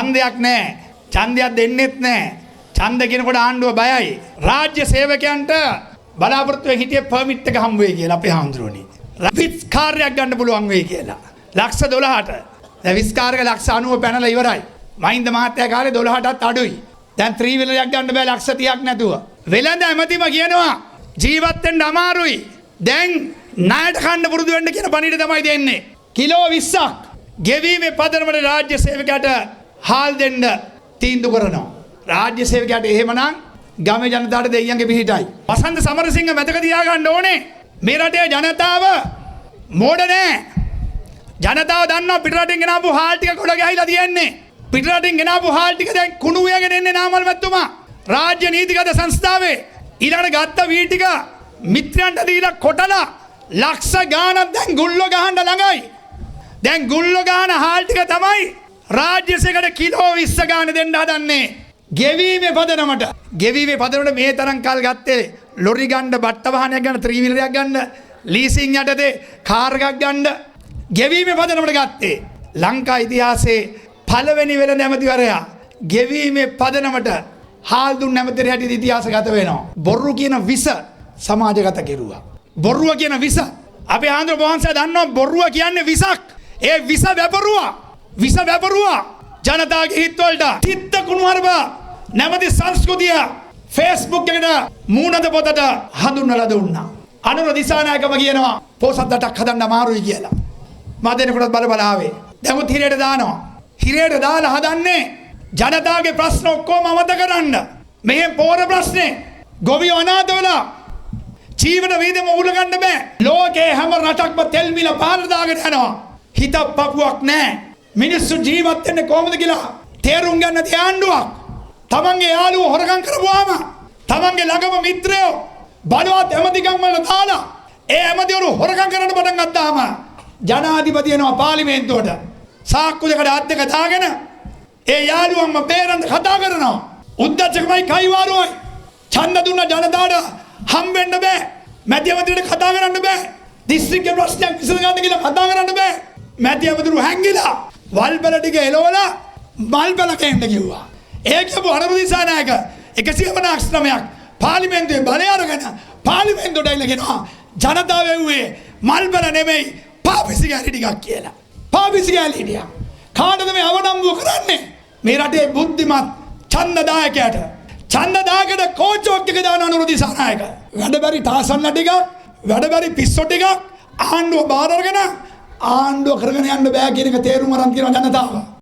ඡන්දයක් නැහැ. ඡන්දයක් දෙන්නෙත් නැහැ. ඡන්ද කියනකොට ආණ්ඩුව බයයි. රාජ්‍ය සේවකයන්ට බලාපොරොත්තු වෙ හිටියේ පර්මිට් එක හම්බ වෙයි කියලා අපේ හාමුදුරුවනේ. විස්කාරයක් ගන්න පුළුවන් වෙයි කියලා. ලක්ෂ 12ට. දැන් විස්කාරක ලක්ෂ 90 පැනලා ඉවරයි. මහින්ද මහත්තයා කාලේ 12ටත් අඩුයි. දැන් 3 wheelerයක් ගන්න බෑ ලක්ෂ 30ක් නැතුව. වෙළඳ ඇමතිම කියනවා ජීවත් වෙන්න අමාරුයි. දැන් ණයට කන්න පුරුදු වෙන්න කියන පණිවිඩ තමයි දෙන්නේ. කිලෝ 20ක් ගෙවීමේ පදනමට රාජ්‍ය සේවකයාට හාල් දෙන්න තීන්දුව කරනවා. රාජ්‍ය සේවකයාට එහෙමනම් ගමේ ජනතාවට දෙයියන්ගේ පිහිටයි. වසන්ත සමරසිංහ මතක තියාගන්න ඕනේ මේ රටේ ජනතාව මෝඩ නෑ. ජනතාව දන්නවා පිටරටින් ගෙනාපු හාල් ටික ගොඩ ගහයිලා තියෙන්නේ. පිටරටින් ගෙනාපු හාල් ටික දැන් කුණු උයගෙන එන්නේ නාමල් මැතිතුමා. රාජ්‍ය නීතිගත සංස්ථාවේ ඊළඟට ගත්ත වී ටික මිත්‍රයන්ට දීලා කොටලා ලක්ෂ ගාණක් දැන් ගුල්ලෝ ගහන්න ළඟයි. දැන් ගුල්ලෝ ගහන හාල් ටික තමයි රාජ්‍ය සේවකට කිලෝ 20 ගාණ දෙන්න හදන්නේ. ගෙවීමේ පදනමට මේ තරම් කල් ගත්තේ ලොරි ගන්න, බට්ට වාහනයක් ගන්න, 3 wheelerයක් ගන්න, ලීසින් යටතේ කාර් එකක් ගන්න ගෙවීමේ පදනමට ගත්තේ. ලංකා ඉතිහාසයේ පළවෙනි වෙළඳ ඇමතිවරයා ගෙවීමේ පදනමට හාල් දුන්න ඇමතිවරයා හැටියට ඉතිහාසගත වෙනවා. බොරු කියන විස සමාජගත කෙරුවා. බොරුව කියන විස අපේ ආන්දර වහන්සේ දන්නවා බොරුව කියන්නේ විසක්. ඒ විස වැපරුවා ජනතාවගේ හිත්වලට. තිත්ත කුණුහරුප නැමැති සංස්කෘතිය Facebook එකට මූණද පොතට හඳුන්වලා දුන්නා. අනුර දිසානායකම කියනවා පොසත් රටක් හදන්න අමාරුයි කියලා. මා දෙනකොටත් බල ආවේ. දැන් හිරේට දානවා. හිරේට දාලා හදන්නේ ජනතාවගේ ප්‍රශ්න ඔක්කොම අමතක කරන්න. මෙහෙන් පෝර ප්‍රශ්නේ ගොවියෝ අනාථ වෙලා ජීවන වේදම උල ගන්න බෑ. ලෝකේ හැම රටක්ම තෙල් මිල පාර දාගෙන යනවා. හිතක් පපුවක් නැහැ. මිනිස්සු ජීවත් වෙන්නේ කොහොමද කියලා තේරුම් ගන්න නැති ආණ්ඩුවක්. තමන්ගේ යාළුවෝ හොරකම් කරපුවාම තමන්ගේ ළඟම මිත්‍රයෝ බලවත් ඇමතිකම් වල දාලා ඒ ඇමතිවරු හොරකම් කරන්න පටන් ගත්තාම ජනාධිපති එනවා පාර්ලිමේන්තුවට. සාක්කු දෙකට අත් දෙක දාගෙන ඒ යාළුවන්ම බේරන්න කතා කරනවා. උද්දච්චකමයි කයිවාරුවයි. ඡන්ද දුන්න ජනතාවට හම්බෙන්න බෑ. මැති ඇමතිවරුන්ට කතා කරන්න බෑ. දිස්ත්‍රික්ක ප්‍රශ්නයක් විසඳ ගන්න කියලා කතා කරන්න බෑ. මැති ඇමතිවරු හැංගිලා වල්පල ටික එලවලා මල්පල කෙන්න කිව්වා. ඒකම අනුර දිසානායක 159ක් පාර්ලිමේන්තුවේ බලය අරගෙන පාර්ලිමේන්තුවට ඇවිල්ලා ජනතාව වෙව්වේ මල්පල නෙමෙයි පාපිසි ගෑලි ටිකක් කියලා. පාපිසි ගෑලි හිටියා. කාටද මේ අවනම්බුව කරන්නේ? මේ රටේ බුද්ධිමත් ඡන්දදායකයට. ඡන්දදායකයට කෝචොක් එක දාන අනුර දිසානායක. වැඩබරි තාසන්න ටිකක්, වැඩබරි පිස්සෝ ටිකක් ආණ්ඩුව බාර අරගෙන ආණ්ඩුව කරගෙන යන්න බෑ කියන එක තේරුම් අරන් තියෙනවා ජනතාව.